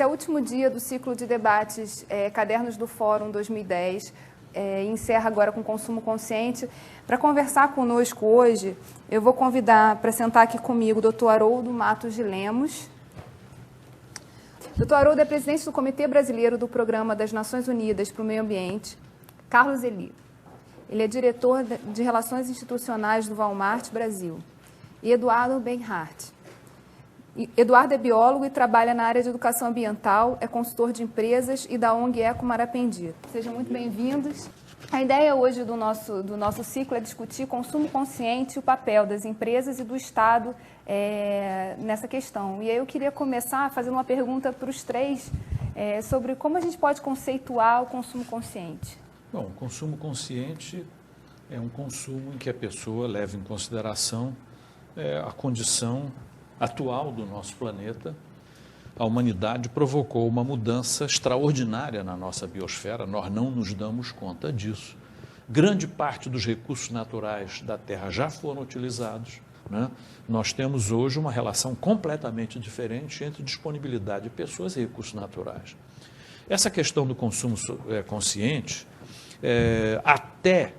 Esse é o último dia do ciclo de debates Cadernos do Fórum 2010, encerra agora com Consumo Consciente. Para conversar conosco hoje, eu vou convidar para sentar aqui comigo o Dr. Haroldo Matos de Lemos. Dr. Haroldo é presidente do Comitê Brasileiro do Programa das Nações Unidas para o Meio Ambiente, Carlos Eli. Ele é diretor de Relações Institucionais do Walmart Brasil. E Eduardo Benhart. Eduardo é biólogo e trabalha na área de educação ambiental, é consultor de empresas e da ONG Eco Marapendi. Sejam muito bem-vindos. A ideia hoje do nosso ciclo é discutir consumo consciente e o papel das empresas e do Estado nessa questão. E aí eu queria começar fazendo uma pergunta para os três sobre como a gente pode conceituar o consumo consciente. Bom, o consumo consciente é um consumo em que a pessoa leva em consideração a condição atual do nosso planeta. A humanidade provocou uma mudança extraordinária na nossa biosfera, nós não nos damos conta disso. Grande parte dos recursos naturais da Terra já foram utilizados, né? Nós temos hoje uma relação completamente diferente entre disponibilidade de pessoas e recursos naturais. Essa questão do consumo consciente, até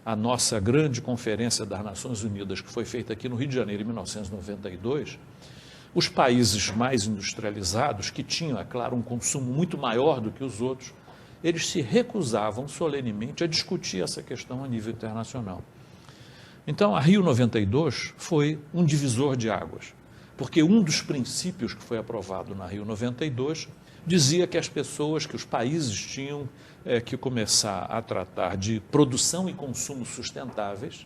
a nossa grande conferência das Nações Unidas, que foi feita aqui no Rio de Janeiro em 1992, os países mais industrializados, que tinham, é claro, um consumo muito maior do que os outros, eles se recusavam solenemente a discutir essa questão a nível internacional. Então, a Rio 92 foi um divisor de águas, porque um dos princípios que foi aprovado na Rio 92 dizia que as pessoas, que os países tinham que começar a tratar de produção e consumo sustentáveis,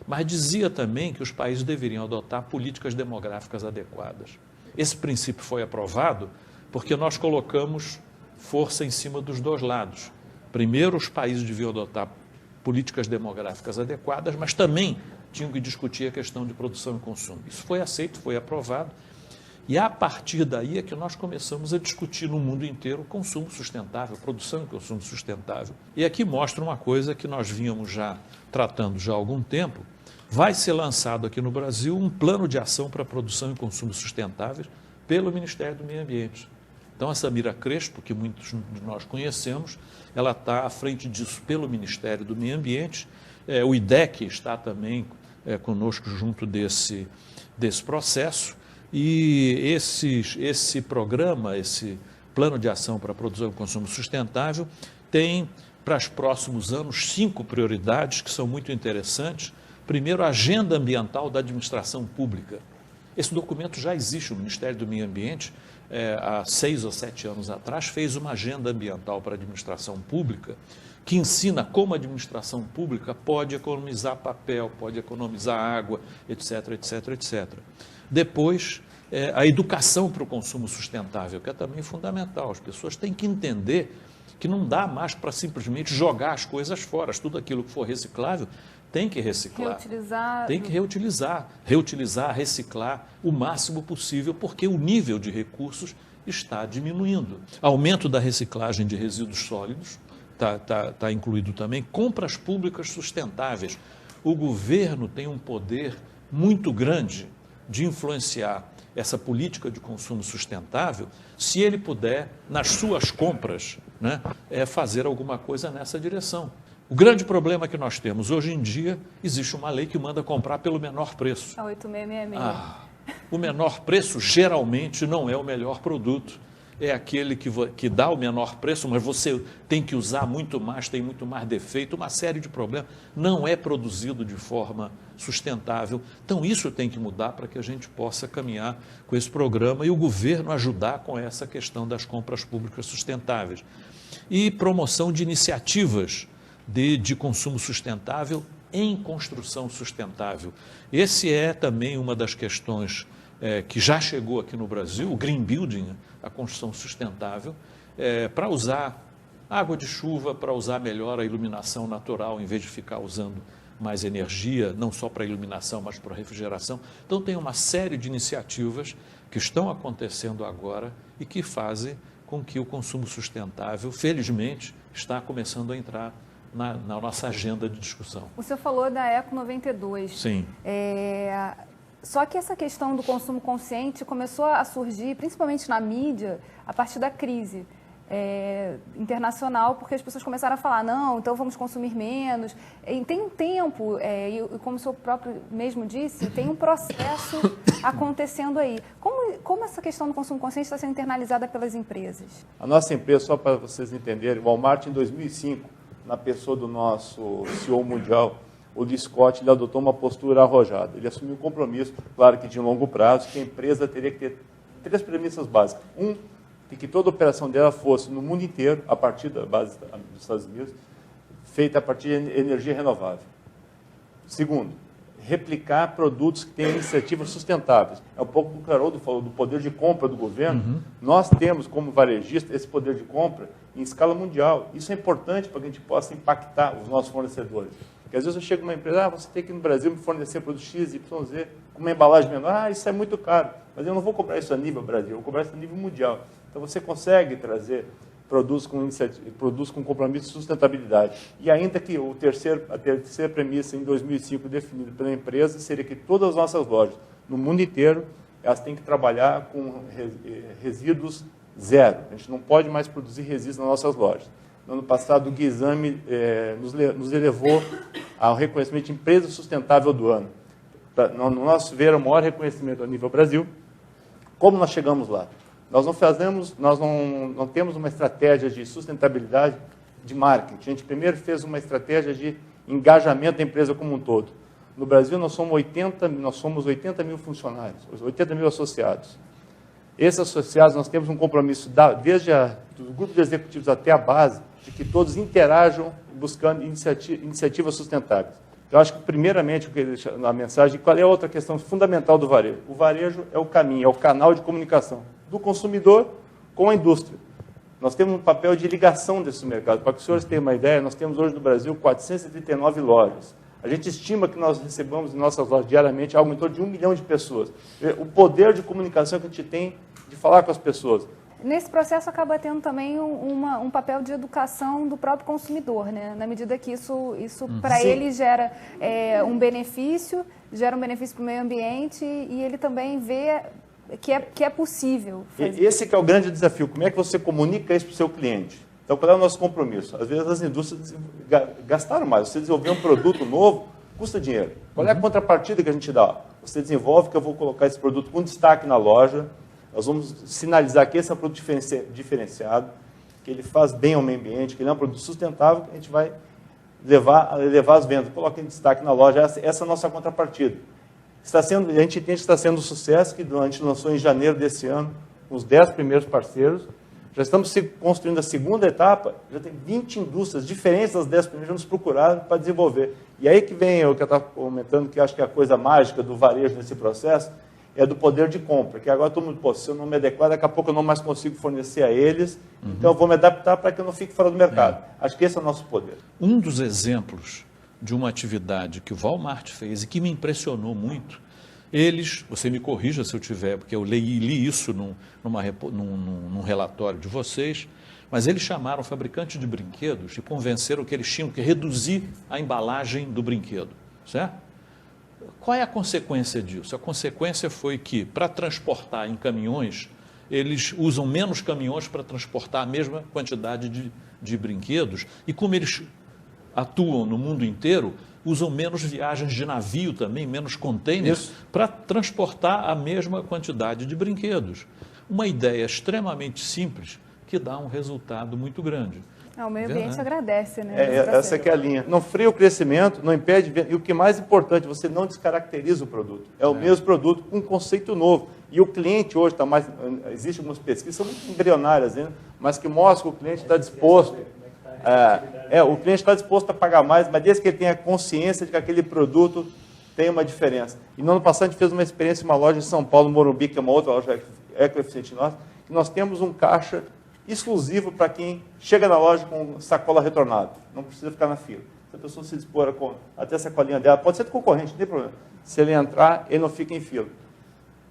mas dizia também que os países deveriam adotar políticas demográficas adequadas. Esse princípio foi aprovado porque nós colocamos força em cima dos dois lados. Primeiro, os países deviam adotar políticas demográficas adequadas, mas também tinham que discutir a questão de produção e consumo. Isso foi aceito, foi aprovado. E a partir daí é que nós começamos a discutir no mundo inteiro o consumo sustentável, produção e consumo sustentável. E aqui mostra uma coisa que nós vínhamos já tratando já há algum tempo. Vai ser lançado aqui no Brasil um plano de ação para produção e consumo sustentáveis pelo Ministério do Meio Ambiente. Então, a Samira Crespo, que muitos de nós conhecemos, ela está à frente disso pelo Ministério do Meio Ambiente. O IDEC está também conosco junto desse processo. E esse programa, esse plano de ação para a produção e consumo sustentável, tem para os próximos anos 5 prioridades que são muito interessantes. Primeiro, a agenda ambiental da administração pública. Esse documento já existe, o Ministério do Meio Ambiente, há 6 ou 7 anos atrás, fez uma agenda ambiental para a administração pública que ensina como a administração pública pode economizar papel, pode economizar água, etc, etc, etc. Depois, a educação para o consumo sustentável, que é também fundamental. As pessoas têm que entender que não dá mais para simplesmente jogar as coisas fora. Tudo aquilo que for reciclável tem que reciclar. Reutilizar. Tem que reutilizar, reciclar o máximo possível, porque o nível de recursos está diminuindo. Aumento da reciclagem de resíduos sólidos, está incluído também. Compras públicas sustentáveis. O governo tem um poder muito grande de influenciar essa política de consumo sustentável, se ele puder, nas suas compras, né, fazer alguma coisa nessa direção. O grande problema que nós temos hoje em dia, existe uma lei que manda comprar pelo menor preço. A 8666. O menor preço geralmente não é o melhor produto. É aquele que dá o menor preço, mas você tem que usar muito mais, tem muito mais defeito, uma série de problemas. Não é produzido de forma sustentável. Então, isso tem que mudar para que a gente possa caminhar com esse programa e o governo ajudar com essa questão das compras públicas sustentáveis. E promoção de iniciativas de consumo sustentável em construção sustentável. Esse é também uma das questões que já chegou aqui no Brasil, o Green Building, a construção sustentável, para usar água de chuva, para usar melhor a iluminação natural, em vez de ficar usando mais energia, não só para iluminação, mas para refrigeração. Então, tem uma série de iniciativas que estão acontecendo agora e que fazem com que o consumo sustentável, felizmente, está começando a entrar na nossa agenda de discussão. O senhor falou da Eco 92. Sim. Só que essa questão do consumo consciente começou a surgir, principalmente na mídia, a partir da crise internacional, porque as pessoas começaram a falar, não, então vamos consumir menos. E tem um tempo, e como o senhor próprio mesmo disse, tem um processo acontecendo aí. Como essa questão do consumo consciente está sendo internalizada pelas empresas? A nossa empresa, só para vocês entenderem, o Walmart em 2005, na pessoa do nosso CEO mundial, o Lee Scott, ele adotou uma postura arrojada. Ele assumiu um compromisso, claro que de longo prazo, que a empresa teria que ter 3 premissas básicas. De que toda a operação dela fosse no mundo inteiro, a partir da base dos Estados Unidos, feita a partir de energia renovável. Segundo, replicar produtos que tenham iniciativas sustentáveis. É um pouco o que o Haroldo falou do poder de compra do governo. Nós temos, como varejista, esse poder de compra em escala mundial. Isso é importante para que a gente possa impactar os nossos fornecedores. Porque às vezes eu chego numa empresa, você tem que ir no Brasil me fornecer produto X, Y, Z, com uma embalagem menor. Isso é muito caro. Mas eu não vou cobrar isso a nível Brasil, eu vou cobrar isso a nível mundial. Então você consegue trazer produtos com compromisso de sustentabilidade. E ainda que a terceira premissa em 2005 definida pela empresa seria que todas as nossas lojas, no mundo inteiro, elas têm que trabalhar com resíduos zero. A gente não pode mais produzir resíduos nas nossas lojas. No ano passado, o Guizame nos elevou ao reconhecimento de empresa sustentável do ano. No nosso ver, o maior reconhecimento a nível Brasil. Como nós chegamos lá? Nós não temos uma estratégia de sustentabilidade de marketing. A gente primeiro fez uma estratégia de engajamento da empresa como um todo. No Brasil, nós somos 80 mil funcionários, 80 mil associados. Esses associados, nós temos um compromisso, desde do grupo de executivos até a base, de que todos interajam buscando iniciativas sustentáveis. Eu acho que, primeiramente, a mensagem, qual é a outra questão fundamental do varejo? O varejo é o caminho, é o canal de comunicação do consumidor com a indústria. Nós temos um papel de ligação desse mercado. Para que os senhores tenham uma ideia, nós temos hoje no Brasil 439 lojas. A gente estima que nós recebamos em nossas lojas diariamente algo em torno de 1 milhão de pessoas. O poder de comunicação que a gente tem de falar com as pessoas. Nesse processo acaba tendo também um papel de educação do próprio consumidor, né? Na medida que isso para ele gera um benefício para o meio ambiente e ele também vê que é possível fazer. Esse que é o grande desafio. Como é que você comunica isso para o seu cliente? Então, qual é o nosso compromisso? Às vezes as indústrias gastaram mais. Você desenvolver um produto novo custa dinheiro. Qual é a contrapartida que a gente dá? Você desenvolve que eu vou colocar esse produto com destaque na loja. Nós vamos sinalizar que esse é um produto diferenciado, que ele faz bem ao meio ambiente, que ele é um produto sustentável, que a gente vai levar as vendas. Coloca em destaque na loja. Essa é a nossa contrapartida. A gente entende que está sendo um sucesso, que a gente lançou em janeiro desse ano, com os 10 primeiros parceiros. Já estamos construindo a segunda etapa, já tem 20 indústrias diferentes das 10 primeiras já nos procuraram para desenvolver. E aí que vem o que eu estava comentando, que acho que é a coisa mágica do varejo nesse processo, é do poder de compra, que agora todo mundo, se eu não me adequar, daqui a pouco eu não mais consigo fornecer a eles, então eu vou me adaptar para que eu não fique fora do mercado. Acho que esse é o nosso poder. Um dos exemplos de uma atividade que o Walmart fez e que me impressionou muito, você me corrija se eu tiver, porque eu li isso num relatório de vocês, mas eles chamaram o fabricante de brinquedos e convenceram que eles tinham que reduzir a embalagem do brinquedo, certo? Qual é a consequência disso? A consequência foi que, para transportar em caminhões, eles usam menos caminhões para transportar a mesma quantidade de brinquedos, e como eles atuam no mundo inteiro, usam menos viagens de navio também, menos containers, para transportar a mesma quantidade de brinquedos. Uma ideia extremamente simples que dá um resultado muito grande. O meio ambiente agradece, né? Essa que é a linha. Não freia o crescimento, não impede... E o que é mais importante, você não descaracteriza o produto. É o mesmo produto com um conceito novo. E o cliente hoje está mais... Existem algumas pesquisas, são muito embrionárias ainda, mas que mostram que o cliente está disposto... o cliente está disposto a pagar mais, mas desde que ele tenha consciência de que aquele produto tem uma diferença. E no ano passado a gente fez uma experiência em uma loja em São Paulo, Morumbi, que é uma outra loja ecoeficiente nossa, que nós temos um caixa exclusivo para quem chega na loja com sacola retornada. Não precisa ficar na fila. Se a pessoa se dispor até a sacolinha dela, pode ser do concorrente, não tem problema. Se ele entrar, ele não fica em fila.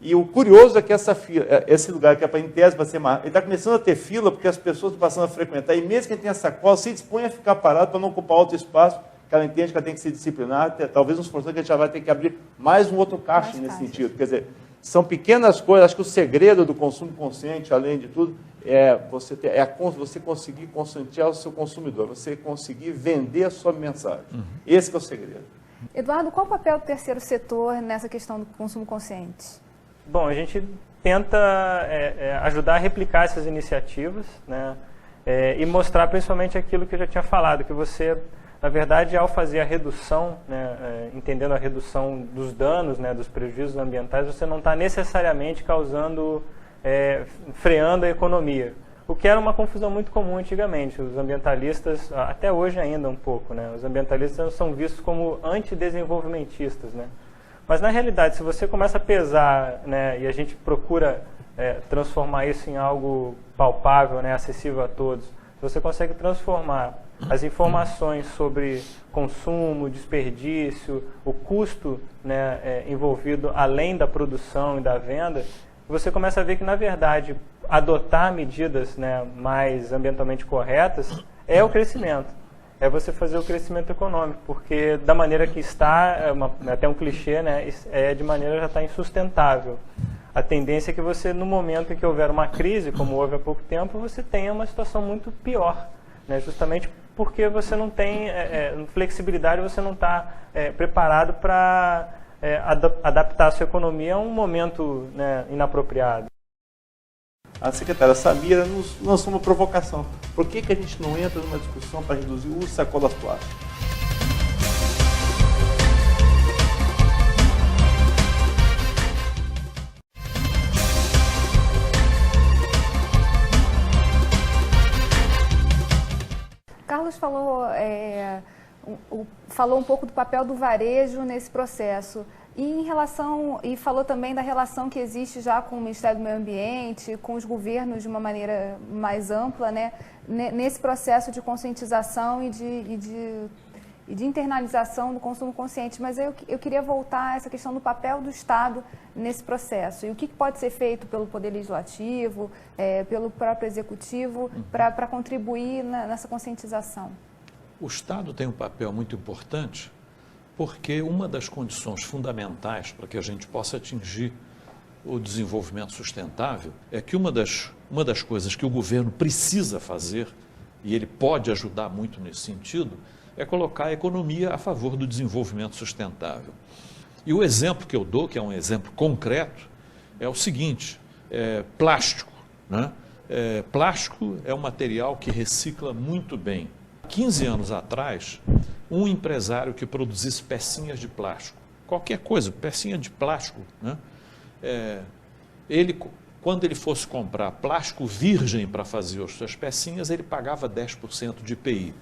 E o curioso é que esse lugar que é para em tese para ser mais, ele está começando a ter fila porque as pessoas estão passando a frequentar. E mesmo quem tem a sacola se dispõe a ficar parado para não ocupar outro espaço, que ela entende que ela tem que se disciplinar, talvez nos forçando que a gente já vai ter que abrir mais um outro caixa nesse sentido. Quer dizer, são pequenas coisas, acho que o segredo do consumo consciente, além de tudo, é você conseguir conscientizar o seu consumidor, você conseguir vender a sua mensagem. Esse que é o segredo. Eduardo, qual o papel do terceiro setor nessa questão do consumo consciente? Bom, a gente tenta ajudar a replicar essas iniciativas, né, e mostrar principalmente aquilo que eu já tinha falado, que você, na verdade, ao fazer a redução, né, entendendo a redução dos danos, né, dos prejuízos ambientais, você não está necessariamente freando a economia. O que era uma confusão muito comum antigamente. Os ambientalistas, até hoje ainda um pouco, né, os ambientalistas são vistos como antidesenvolvimentistas, né? Mas, na realidade, se você começa a pesar, né, e a gente procura transformar isso em algo palpável, né, acessível a todos, se você consegue transformar as informações sobre consumo, desperdício, o custo, né, envolvido além da produção e da venda, você começa a ver que, na verdade, adotar medidas, né, mais ambientalmente corretas é o crescimento. É você fazer o crescimento econômico, porque da maneira que está, até um clichê, né, de maneira já está insustentável. A tendência é que você, no momento em que houver uma crise, como houve há pouco tempo, você tenha uma situação muito pior, né, justamente porque você não tem flexibilidade, você não está preparado para adaptar a sua economia a um momento, né, inapropriado. A secretária Samira nos lançou uma provocação. Por que a gente não entra numa discussão para reduzir o uso de sacolas plásticas? Carlos falou um pouco do papel do varejo nesse processo. E falou também da relação que existe já com o Ministério do Meio Ambiente, com os governos de uma maneira mais ampla, né, nesse processo de conscientização e de internalização do consumo consciente. Mas eu queria voltar a essa questão do papel do Estado nesse processo. E o que pode ser feito pelo Poder Legislativo, pelo próprio Executivo, para contribuir nessa conscientização? O Estado tem um papel muito importante, porque uma das condições fundamentais para que a gente possa atingir o desenvolvimento sustentável é que uma das coisas que o governo precisa fazer, e ele pode ajudar muito nesse sentido, é colocar a economia a favor do desenvolvimento sustentável. E o exemplo que eu dou, que é um exemplo concreto, é o seguinte: plástico, né? Plástico é um material que recicla muito bem. 15 anos atrás, um empresário que produzisse pecinhas de plástico, qualquer coisa, pecinha de plástico, né? Quando ele fosse comprar plástico virgem para fazer as suas pecinhas, ele pagava 10% de IPI.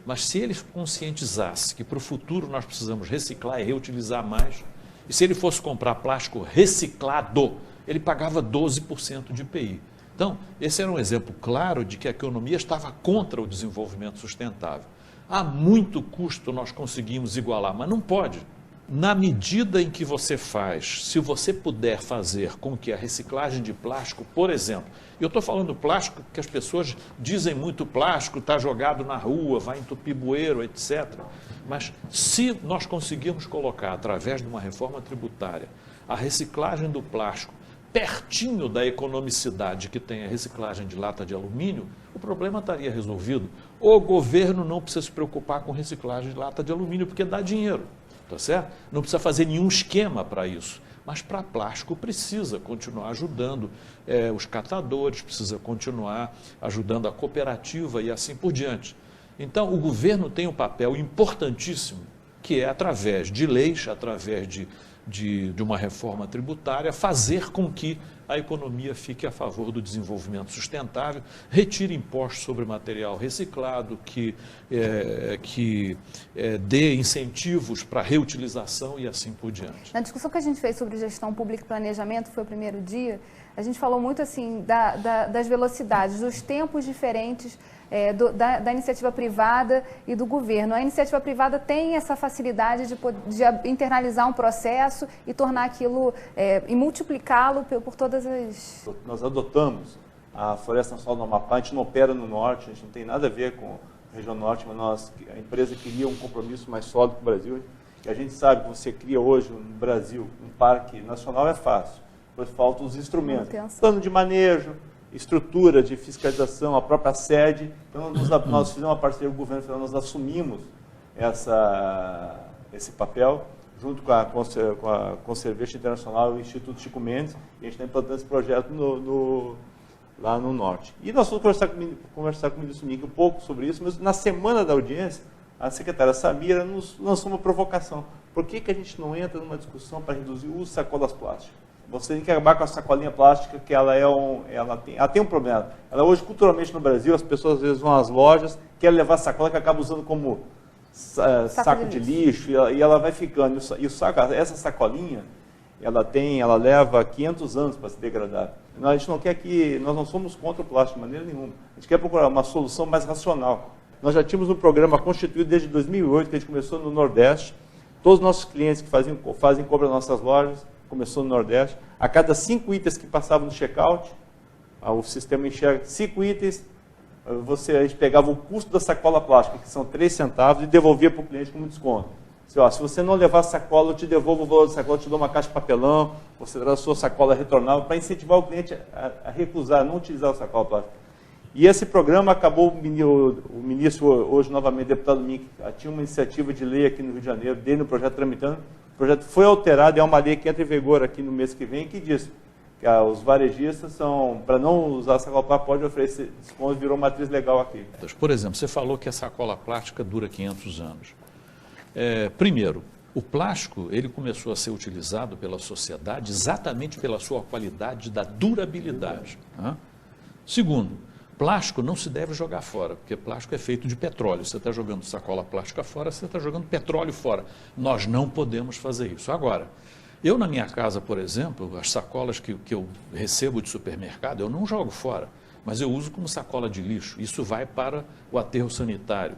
Mas se ele conscientizasse que para o futuro nós precisamos reciclar e reutilizar mais, e se ele fosse comprar plástico reciclado, ele pagava 12% de IPI. Então, esse era um exemplo claro de que a economia estava contra o desenvolvimento sustentável. A muito custo nós conseguimos igualar, mas não pode. Na medida em que você faz, se você puder fazer com que a reciclagem de plástico, por exemplo, eu estou falando plástico porque as pessoas dizem muito plástico, está jogado na rua, vai entupir bueiro, etc. Mas se nós conseguirmos colocar, através de uma reforma tributária, a reciclagem do plástico pertinho da economicidade que tem a reciclagem de lata de alumínio, o problema estaria resolvido. O governo não precisa se preocupar com reciclagem de lata de alumínio, porque dá dinheiro, tá certo? Não precisa fazer nenhum esquema para isso. Mas para plástico precisa continuar ajudando os catadores, precisa continuar ajudando a cooperativa e assim por diante. Então, o governo tem um papel importantíssimo, que é através de leis, através de uma reforma tributária, fazer com que a economia fique a favor do desenvolvimento sustentável, retire impostos sobre material reciclado, que dê incentivos para reutilização e assim por diante. Na discussão que a gente fez sobre gestão pública e planejamento, foi o primeiro dia, a gente falou muito assim das velocidades, dos tempos diferentes da iniciativa privada e do governo. A iniciativa privada tem essa facilidade de internalizar um processo e tornar aquilo e multiplicá-lo por todas as... Nós adotamos a Floresta Nacional do Amapá, a gente não opera no norte, a gente não tem nada a ver com região norte, mas a empresa queria um compromisso mais sólido com o Brasil. E a gente sabe que você cria hoje no Brasil um parque nacional é fácil, pois faltam os instrumentos. Plano de manejo, estrutura de fiscalização, a própria sede. Então, nós fizemos uma parceria com o governo federal, nós assumimos esse papel, junto com a Conservation Internacional e o Instituto Chico Mendes, e a gente está implantando esse projeto lá no norte. E nós vamos conversar com o ministro Mink um pouco sobre isso, mas na semana da audiência, a secretária Samira nos lançou uma provocação. Por que a gente não entra numa discussão para reduzir o uso de sacolas plásticas? Você tem que acabar com a sacolinha plástica, que ela tem um problema. Ela hoje, culturalmente no Brasil, as pessoas às vezes vão às lojas, querem levar sacola que acaba usando como saco de lixo, e ela vai ficando. E essa sacolinha, ela leva 500 anos para se degradar. A gente não quer nós não somos contra o plástico de maneira nenhuma. A gente quer procurar uma solução mais racional. Nós já tínhamos um programa constituído desde 2008, que a gente começou no Nordeste. Todos os nossos clientes que fazem compra nas nossas lojas, começou no Nordeste. A cada 5 itens que passavam no check-out, o sistema enxerga 5 itens, a gente pegava o custo da sacola plástica, que são 3 centavos, e devolvia para o cliente como desconto. Se você não levar a sacola, eu te devolvo o valor da sacola, eu te dou uma caixa de papelão, você traz a sua sacola retornável, para incentivar o cliente a recusar, a não utilizar a sacola plástica. E esse programa acabou, o ministro, hoje novamente, deputado Mink, tinha uma iniciativa de lei aqui no Rio de Janeiro, dele no projeto tramitando, o projeto foi alterado, é uma lei que entra em vigor aqui no mês que vem, que diz que os varejistas para não usar a sacola plástica, pode oferecer desconto, virou matriz legal aqui. Por exemplo, você falou que a sacola plástica dura 500 anos. Primeiro, o plástico ele começou a ser utilizado pela sociedade exatamente pela sua qualidade da durabilidade. Segundo, plástico não se deve jogar fora, porque plástico é feito de petróleo. Você está jogando sacola plástica fora, você está jogando petróleo fora. Nós não podemos fazer isso. Agora, eu na minha casa, por exemplo, as sacolas que eu recebo de supermercado, eu não jogo fora, mas eu uso como sacola de lixo. Isso vai para o aterro sanitário.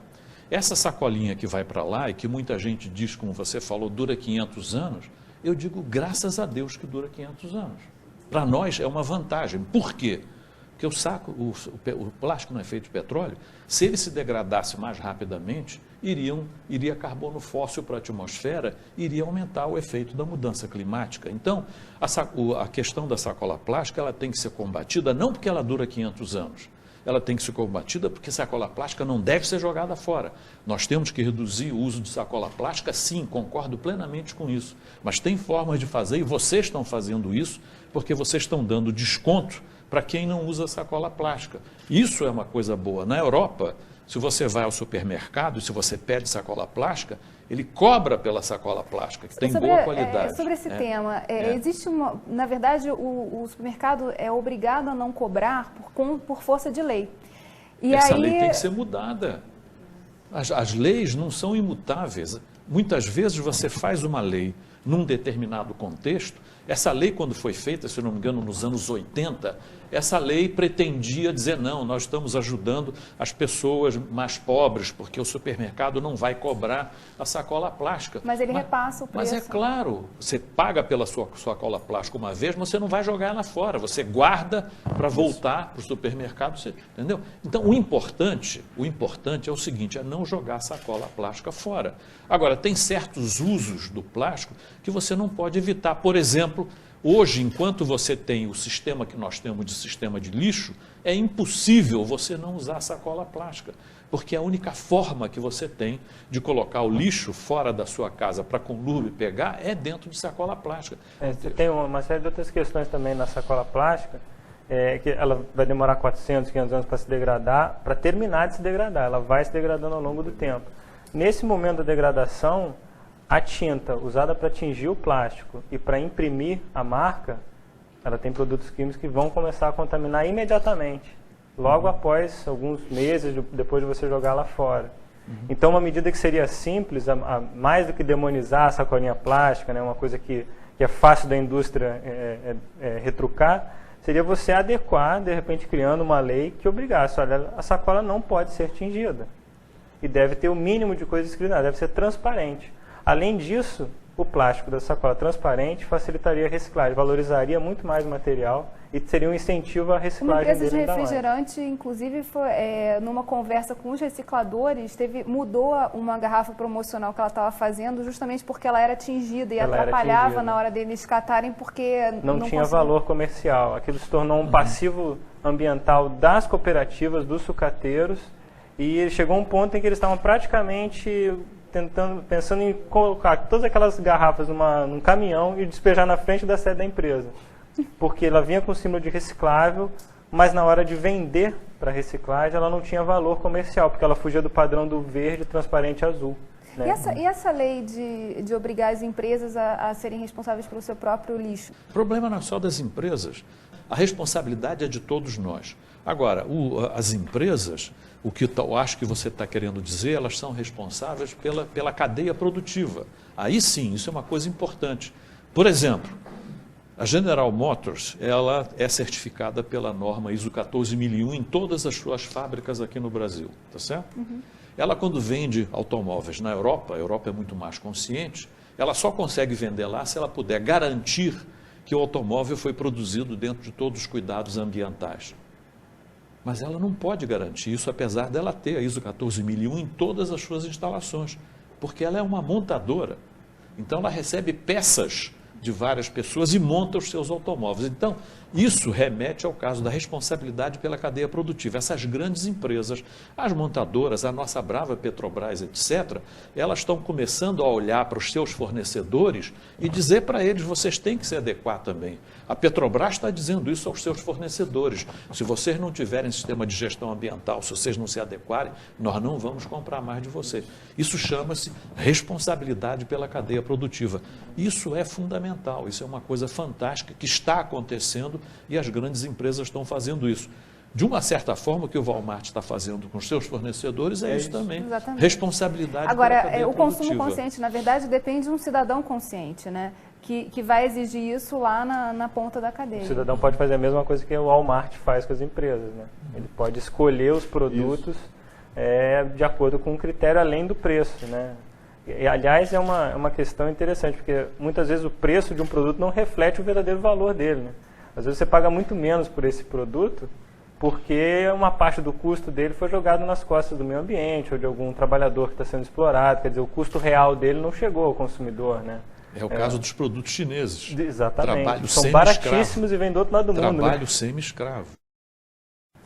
Essa sacolinha que vai para lá e que muita gente diz, como você falou, dura 500 anos, eu digo graças a Deus que dura 500 anos. Para nós é uma vantagem. Por quê? Porque o plástico não é feito de petróleo. Se ele se degradasse mais rapidamente, iria carbono fóssil para a atmosfera, iria aumentar o efeito da mudança climática. Então, a questão da sacola plástica ela tem que ser combatida não porque ela dura 500 anos, ela tem que ser combatida porque sacola plástica não deve ser jogada fora. Nós temos que reduzir o uso de sacola plástica, sim, concordo plenamente com isso. Mas tem formas de fazer e vocês estão fazendo isso porque vocês estão dando desconto para quem não usa sacola plástica. Isso é uma coisa boa. Na Europa, se você vai ao supermercado e se você pede sacola plástica, ele cobra pela sacola plástica, que tem boa qualidade. Sobre esse tema, existe na verdade, o supermercado é obrigado a não cobrar por força de lei. Essa lei tem que ser mudada. As leis não são imutáveis. Muitas vezes você faz uma lei num determinado contexto. Essa lei, quando foi feita, se não me engano, nos anos 80, essa lei pretendia dizer, não, nós estamos ajudando as pessoas mais pobres, porque o supermercado não vai cobrar a sacola plástica. Mas ele repassa o preço. Mas é claro, você paga pela sua sacola plástica uma vez, mas você não vai jogar ela fora, você guarda para voltar para o supermercado, entendeu? Então, o importante é o seguinte, é não jogar a sacola plástica fora. Agora, tem certos usos do plástico que você não pode evitar. Por exemplo, hoje, enquanto você tem o sistema que nós temos de sistema de lixo, é impossível você não usar sacola plástica, porque é a única forma que você tem de colocar o lixo fora da sua casa para conlume pegar é dentro de sacola plástica. Tem uma série de outras questões também na sacola plástica, que ela vai demorar 400, 500 anos para se degradar, para terminar de se degradar, ela vai se degradando ao longo do tempo. Nesse momento da degradação, a tinta usada para tingir o plástico e para imprimir a marca, ela tem produtos químicos que vão começar a contaminar imediatamente, logo após alguns meses depois de você jogar lá fora. Então, uma medida que seria simples, mais do que demonizar a sacolinha plástica, né, uma coisa que é fácil da indústria retrucar, seria você adequar, de repente criando uma lei que obrigasse, olha, a sacola não pode ser tingida e deve ter o mínimo de coisa escrita, deve ser transparente. Além disso, o plástico da sacola transparente facilitaria a reciclagem, valorizaria muito mais o material e seria um incentivo à reciclagem Uma empresa de dele ainda mais. refrigerante, inclusive, foi, numa conversa com os recicladores, mudou uma garrafa promocional que ela estava fazendo justamente porque ela era atingida e Ela era atrapalhava atingida. na hora deles catarem porque Não tinha conseguia. valor comercial. Aquilo se tornou um passivo ambiental das cooperativas, dos sucateiros, e chegou um ponto em que eles estavam praticamente pensando em colocar todas aquelas garrafas num caminhão e despejar na frente da sede da empresa. Porque ela vinha com símbolo de reciclável, mas na hora de vender para reciclagem ela não tinha valor comercial, porque ela fugia do padrão do verde, transparente e azul. Né? E essa lei de obrigar as empresas a serem responsáveis pelo seu próprio lixo? O problema não é só das empresas. A responsabilidade é de todos nós. Agora, as empresas, o que eu acho que você está querendo dizer, elas são responsáveis pela cadeia produtiva. Aí sim, isso é uma coisa importante. Por exemplo, a General Motors, ela é certificada pela norma ISO 14001 em todas as suas fábricas aqui no Brasil, tá certo? Uhum. Ela, quando vende automóveis na Europa, a Europa é muito mais consciente, ela só consegue vender lá se ela puder garantir que o automóvel foi produzido dentro de todos os cuidados ambientais. Mas ela não pode garantir isso, apesar dela ter a ISO 14001 em todas as suas instalações, porque ela é uma montadora. Então, ela recebe peças de várias pessoas e monta os seus automóveis. Então, isso remete ao caso da responsabilidade pela cadeia produtiva. Essas grandes empresas, as montadoras, a nossa brava Petrobras, etc., elas estão começando a olhar para os seus fornecedores e dizer para eles, vocês têm que se adequar também. A Petrobras está dizendo isso aos seus fornecedores. Se vocês não tiverem sistema de gestão ambiental, se vocês não se adequarem, nós não vamos comprar mais de vocês. Isso chama-se responsabilidade pela cadeia produtiva. Isso é fundamental, isso é uma coisa fantástica que está acontecendo e as grandes empresas estão fazendo isso. De uma certa forma, o que o Walmart está fazendo com os seus fornecedores é isso também. Exatamente. Responsabilidade pela cadeia produtiva. Agora, o consumo consciente, na verdade, depende de um cidadão consciente, né? Que vai exigir isso lá na ponta da cadeia. O cidadão pode fazer a mesma coisa que o Walmart faz com as empresas, né? Ele pode escolher os produtos de acordo com um critério além do preço, né? E, aliás, é uma questão interessante, porque muitas vezes o preço de um produto não reflete o verdadeiro valor dele, né? Às vezes você paga muito menos por esse produto porque uma parte do custo dele foi jogado nas costas do meio ambiente ou de algum trabalhador que está sendo explorado. Quer dizer, o custo real dele não chegou ao consumidor, né? É o caso dos produtos chineses. Exatamente. Trabalho são baratíssimos e vêm do outro lado do mundo. Trabalho semi-escravo.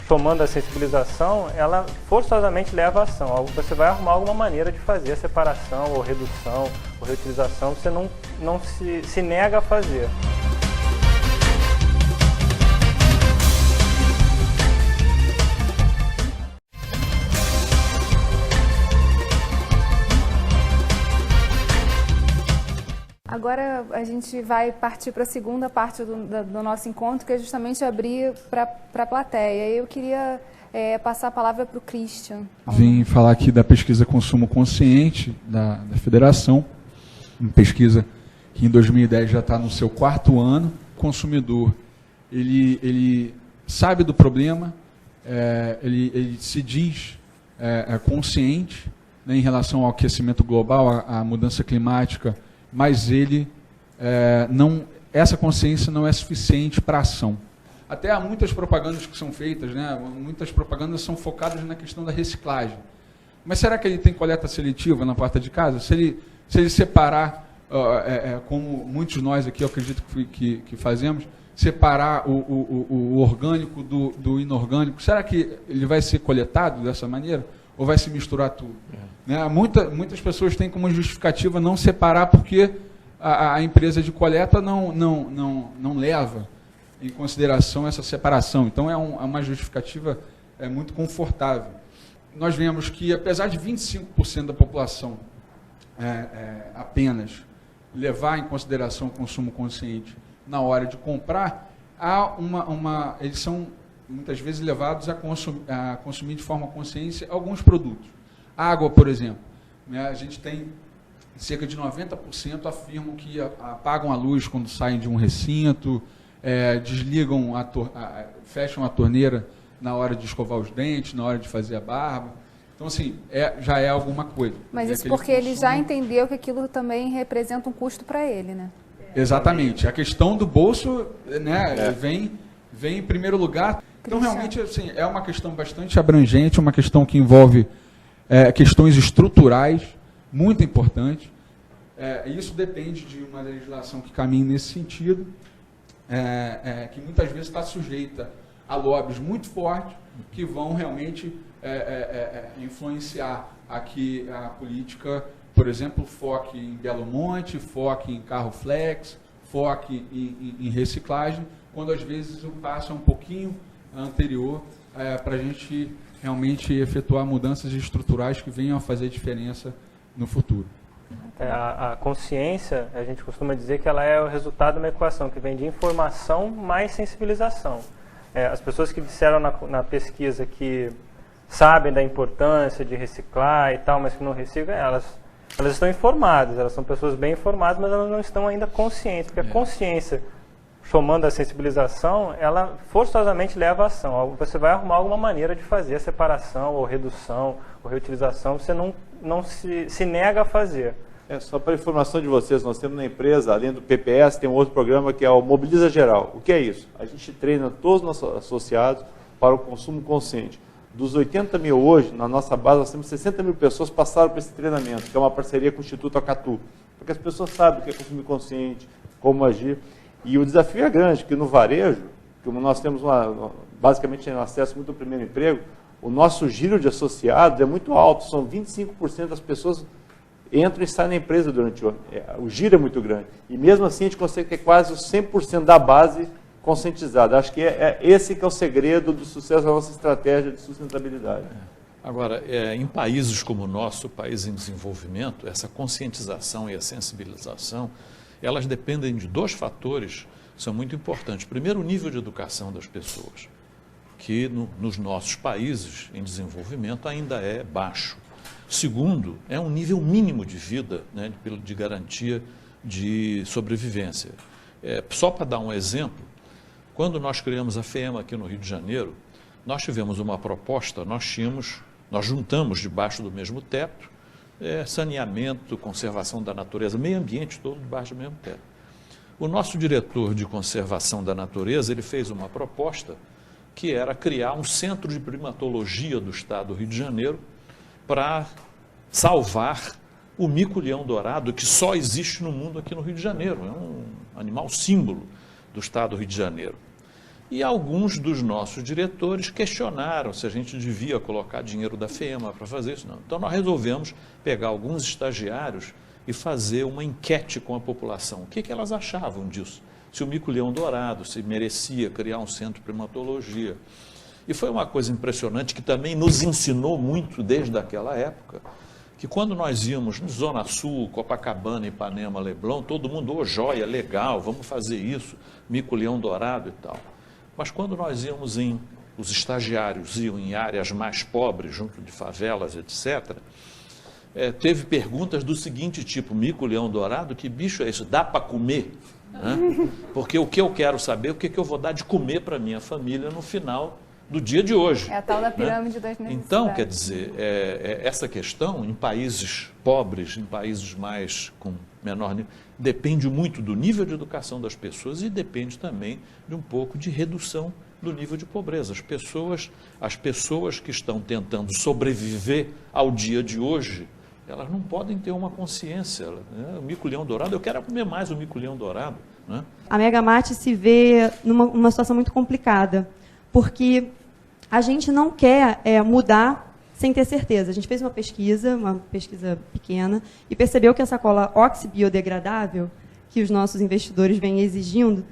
Tomando a sensibilização, ela forçosamente leva à ação. Você vai arrumar alguma maneira de fazer a separação, ou redução, ou reutilização. Você não se nega a fazer. Agora a gente vai partir para a segunda parte do nosso encontro, que é justamente abrir para a plateia. Eu queria passar a palavra para o Christian. Vim falar aqui da pesquisa Consumo Consciente da Federação, uma pesquisa que em 2010 já está no seu 4º ano. O consumidor, ele sabe do problema, ele se diz consciente, né, em relação ao aquecimento global, à mudança climática, mas essa consciência não é suficiente para a ação. Até há muitas propagandas que são feitas, né? Muitas propagandas são focadas na questão da reciclagem. Mas será que ele tem coleta seletiva na porta de casa? Se ele separar, como muitos de nós aqui, eu acredito que fazemos, separar o orgânico do inorgânico, será que ele vai ser coletado dessa maneira? Ou vai se misturar tudo? Né? Muitas pessoas têm como justificativa não separar porque a empresa de coleta não leva em consideração essa separação. Então, é uma justificativa muito confortável. Nós vemos que, apesar de 25% da população apenas levar em consideração o consumo consciente na hora de comprar, eles são muitas vezes levados a consumir de forma consciente alguns produtos. Água, por exemplo. Né? A gente tem cerca de 90% afirmam que apagam a luz quando saem de um recinto, desligam, fecham a torneira na hora de escovar os dentes, na hora de fazer a barba. Então, assim, já é alguma coisa. Mas É isso aquele porque ele já consumo- entendeu que aquilo também representa um custo para ele, né? Exatamente. A questão do bolso, né, vem em primeiro lugar. Então, realmente, assim, é uma questão bastante abrangente, uma questão que envolve questões estruturais muito importantes. E isso depende de uma legislação que caminhe nesse sentido, que muitas vezes está sujeita a lobbies muito fortes que vão realmente influenciar aqui a política, por exemplo, foque em Belo Monte, foque em carro flex, foque em reciclagem, quando às vezes o passo é um pouquinho anterior para a gente realmente efetuar mudanças estruturais que venham a fazer diferença no futuro. A consciência, a gente costuma dizer que ela é o resultado de uma equação que vem de informação mais sensibilização. As pessoas que disseram na pesquisa que sabem da importância de reciclar e tal, mas que não reciclam, elas estão informadas, elas são pessoas bem informadas, mas elas não estão ainda conscientes, porque a consciência, somando a sensibilização, ela forçosamente leva à ação. Você vai arrumar alguma maneira de fazer a separação, ou redução, ou reutilização, você não se nega a fazer. Só para informação de vocês, nós temos na empresa, além do PPS, tem um outro programa que é o Mobiliza Geral. O que é isso? A gente treina todos os nossos associados para o consumo consciente. Dos 80 mil hoje, na nossa base, nós temos 60 mil pessoas que passaram por esse treinamento, que é uma parceria com o Instituto Acatu. Porque as pessoas sabem o que é consumir consciente, como agir. E o desafio é grande, porque no varejo, como nós temos basicamente acesso muito ao primeiro emprego, o nosso giro de associados é muito alto, são 25% das pessoas entram e saem na empresa durante o ano. O giro é muito grande. E mesmo assim a gente consegue ter quase os 100% da base conscientizada. Acho que esse que é o segredo do sucesso da nossa estratégia de sustentabilidade. Agora, em países como o nosso, país em desenvolvimento, essa conscientização e a sensibilização, elas dependem de dois fatores que são muito importantes. Primeiro, o nível de educação das pessoas, que nos nossos países em desenvolvimento ainda é baixo. Segundo, é um nível mínimo de vida, né, de garantia de sobrevivência. Só para dar um exemplo, quando nós criamos a FEEMA aqui no Rio de Janeiro, nós tivemos uma proposta, nós juntamos debaixo do mesmo teto, saneamento, conservação da natureza, meio ambiente todo debaixo do mesmo teto. O nosso diretor de conservação da natureza, ele fez uma proposta que era criar um centro de primatologia do estado do Rio de Janeiro para salvar o mico-leão-dourado, que só existe no mundo aqui no Rio de Janeiro. É um animal símbolo do estado do Rio de Janeiro. E alguns dos nossos diretores questionaram se a gente devia colocar dinheiro da FEEMA para fazer isso. Não. Então, nós resolvemos pegar alguns estagiários e fazer uma enquete com a população. O que elas achavam disso? Se o mico-leão-dourado, se merecia criar um centro de primatologia. E foi uma coisa impressionante que também nos ensinou muito desde aquela época, que quando nós íamos no Zona Sul, Copacabana, Ipanema, Leblon, todo mundo, joia, legal, vamos fazer isso, mico-leão-dourado e tal. Mas quando nós íamos os estagiários iam em áreas mais pobres, junto de favelas, etc., teve perguntas do seguinte tipo: mico-leão-dourado, que bicho é isso? Dá para comer? Né? Porque o que eu quero saber, o que eu vou dar de comer para minha família no final do dia de hoje. É a tal da pirâmide, né? das necessidades. Então, quer dizer, essa questão, em países pobres, em países mais com menor nível, depende muito do nível de educação das pessoas e depende também de um pouco de redução do nível de pobreza. As pessoas que estão tentando sobreviver ao dia de hoje, elas não podem ter uma consciência. Né? O mico-leão-dourado, eu quero comer mais o mico-leão-dourado. Né? A Megamart se vê numa situação muito complicada, porque a gente não quer mudar sem ter certeza. A gente fez uma pesquisa pequena, e percebeu que a sacola oxibiodegradável, que os nossos investidores vêm exigindo,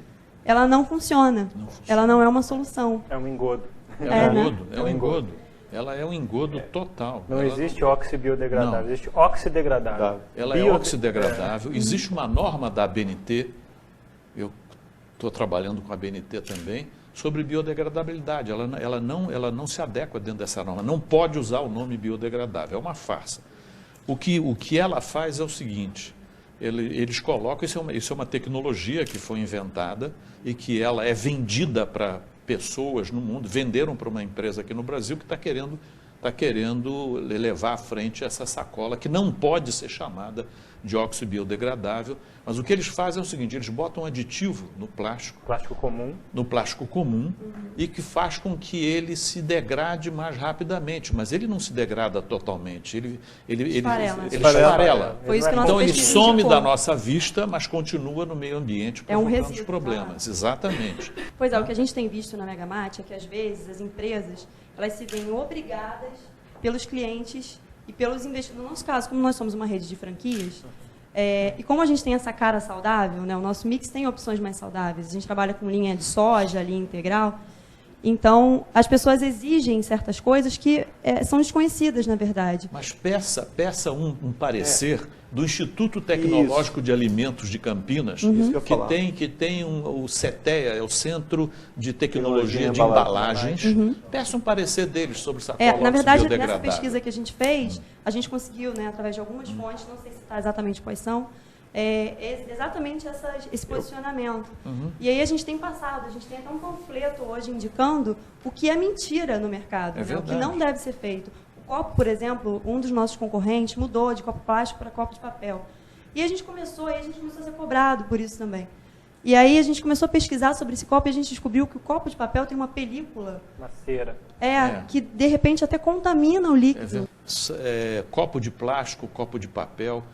ela não funciona. Ela não é uma solução. É um engodo. É um engodo. Ela é um engodo total. Não existe oxibiodegradável, existe oxidegradável. Ela é oxidegradável. Existe uma norma da ABNT, eu estou trabalhando com a ABNT também, sobre biodegradabilidade. Ela não se adequa dentro dessa norma. Não pode usar o nome biodegradável. É uma farsa. O que ela faz é o seguinte: eles colocam, isso é uma tecnologia que foi inventada e que ela é vendida para pessoas no mundo, venderam para uma empresa aqui no Brasil que está querendo está querendo levar à frente essa sacola que não pode ser chamada de óxido biodegradável, mas o que eles fazem é o seguinte, eles botam um aditivo no plástico comum e que faz com que ele se degrade mais rapidamente, mas ele não se degrada totalmente, ele esfarela. Foi isso que então ele some indicou. da nossa vista, mas continua no meio ambiente provocando os problemas. Exatamente. Pois é, o que a gente tem visto na Megamate é que às vezes as empresas elas se veem obrigadas pelos clientes e pelos investidores. No nosso caso, como nós somos uma rede de franquias, e como a gente tem essa cara saudável, né, o nosso mix tem opções mais saudáveis. A gente trabalha com linha de soja, linha integral. Então, as pessoas exigem certas coisas que são desconhecidas, na verdade. Mas peça um parecer do Instituto Tecnológico de Alimentos de Campinas, que tem o CETEA, é o Centro de Tecnologia de Embalagens. Peça um parecer deles sobre sacola na verdade, nessa biodegradável. pesquisa que a gente fez, a gente conseguiu, né, através de algumas fontes, não sei citar exatamente quais são, exatamente esse posicionamento. E aí a gente tem passado, a gente tem até um panfleto hoje indicando o que é mentira no mercado, né, o que não deve ser feito. O copo, por exemplo, um dos nossos concorrentes mudou de copo plástico para copo de papel. E a gente começou a ser cobrado por isso também. E aí a gente começou a pesquisar sobre esse copo e a gente descobriu que o copo de papel tem uma película. Uma cera. Que de repente até contamina o líquido. Copo de plástico, copo de papel.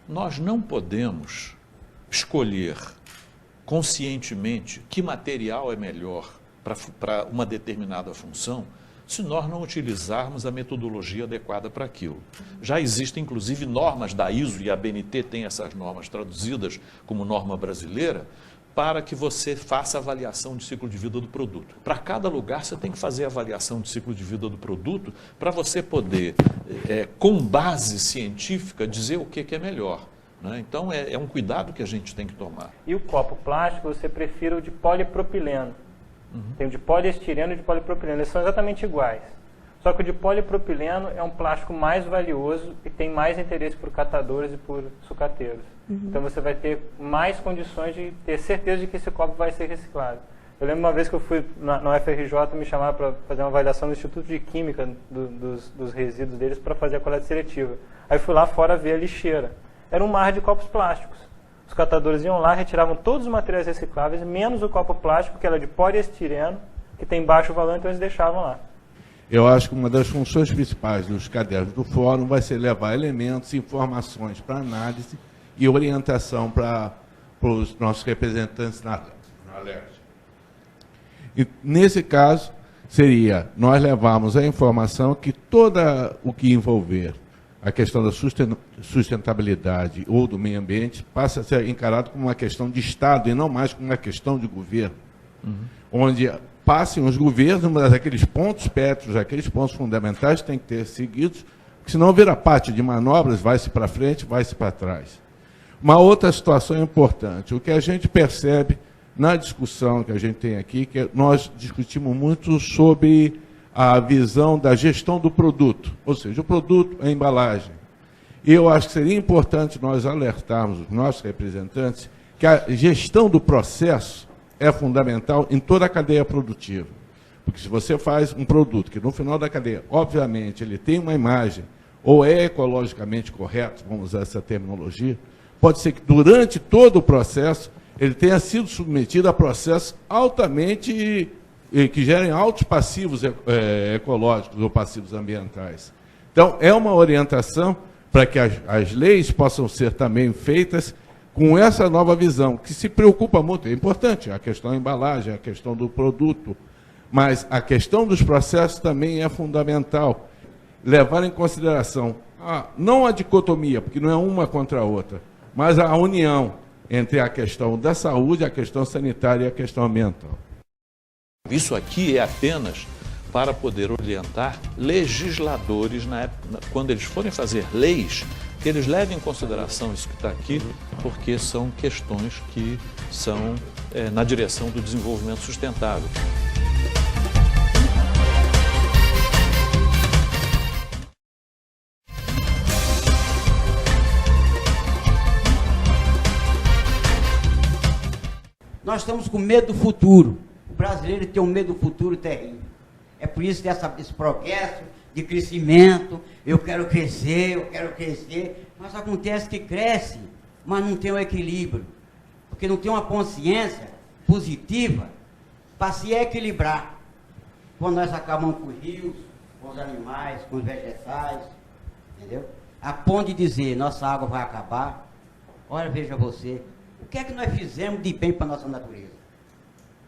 Nós não podemos escolher conscientemente que material é melhor para uma determinada função se nós não utilizarmos a metodologia adequada para aquilo. Já existem, inclusive, normas da ISO, e a ABNT tem essas normas traduzidas como norma brasileira, para que você faça a avaliação de ciclo de vida do produto. Para cada lugar, você tem que fazer a avaliação de ciclo de vida do produto para você poder, com base científica, dizer o que é melhor. Né? Então, é um cuidado que a gente tem que tomar. E o copo plástico, você prefere o de polipropileno. Tem o de poliestireno e o de polipropileno. Eles são exatamente iguais. Só que o de polipropileno é um plástico mais valioso e tem mais interesse por catadores e por sucateiros. Então você vai ter mais condições de ter certeza de que esse copo vai ser reciclado. Eu lembro uma vez que eu fui na UFRJ, me chamaram para fazer uma avaliação do Instituto de Química dos resíduos deles para fazer a coleta seletiva. Aí fui lá fora ver a lixeira. Era um mar de copos plásticos. Os catadores iam lá, retiravam todos os materiais recicláveis, menos o copo plástico, que era de poliestireno, que tem baixo valor, então eles deixavam lá. Eu acho que uma das funções principais dos cadernos do fórum vai ser levar elementos, informações para análise e orientação para os nossos representantes na LERJ. E, nesse caso, seria nós levarmos a informação que toda o que envolver a questão da sustentabilidade ou do meio ambiente passa a ser encarado como uma questão de Estado e não mais como uma questão de governo. Onde passem os governos, mas aqueles pontos pétreos, aqueles pontos fundamentais têm que ter seguidos, porque senão vira parte de manobras, vai-se para frente, vai-se para trás. Uma outra situação importante, o que a gente percebe na discussão que a gente tem aqui, que nós discutimos muito sobre a visão da gestão do produto, ou seja, o produto, a embalagem. E eu acho que seria importante nós alertarmos os nossos representantes que a gestão do processo é fundamental em toda a cadeia produtiva. Porque se você faz um produto que no final da cadeia, obviamente, ele tem uma imagem ou é ecologicamente correto, vamos usar essa terminologia, pode ser que durante todo o processo ele tenha sido submetido a processos altamente que gerem altos passivos ecológicos ou passivos ambientais. Então, é uma orientação para que as leis possam ser também feitas com essa nova visão, que se preocupa muito, é importante, a questão da embalagem, a questão do produto, mas a questão dos processos também é fundamental. Levar em consideração, não a dicotomia, porque não é uma contra a outra, mas a união entre a questão da saúde, a questão sanitária e a questão ambiental. Isso aqui é apenas para poder orientar legisladores, quando eles forem fazer leis, que eles levem em consideração isso que está aqui, porque são questões que são na direção do desenvolvimento sustentável. Nós estamos com medo do futuro. O brasileiro tem um medo do futuro terrível. É por isso esse progresso de crescimento, eu quero crescer, mas acontece que cresce, mas não tem o equilíbrio, porque não tem uma consciência positiva para se equilibrar. Quando nós acabamos com os rios, com os animais, com os vegetais, entendeu? A ponto de dizer, nossa água vai acabar. Olha, veja você, o que é que nós fizemos de bem para a nossa natureza?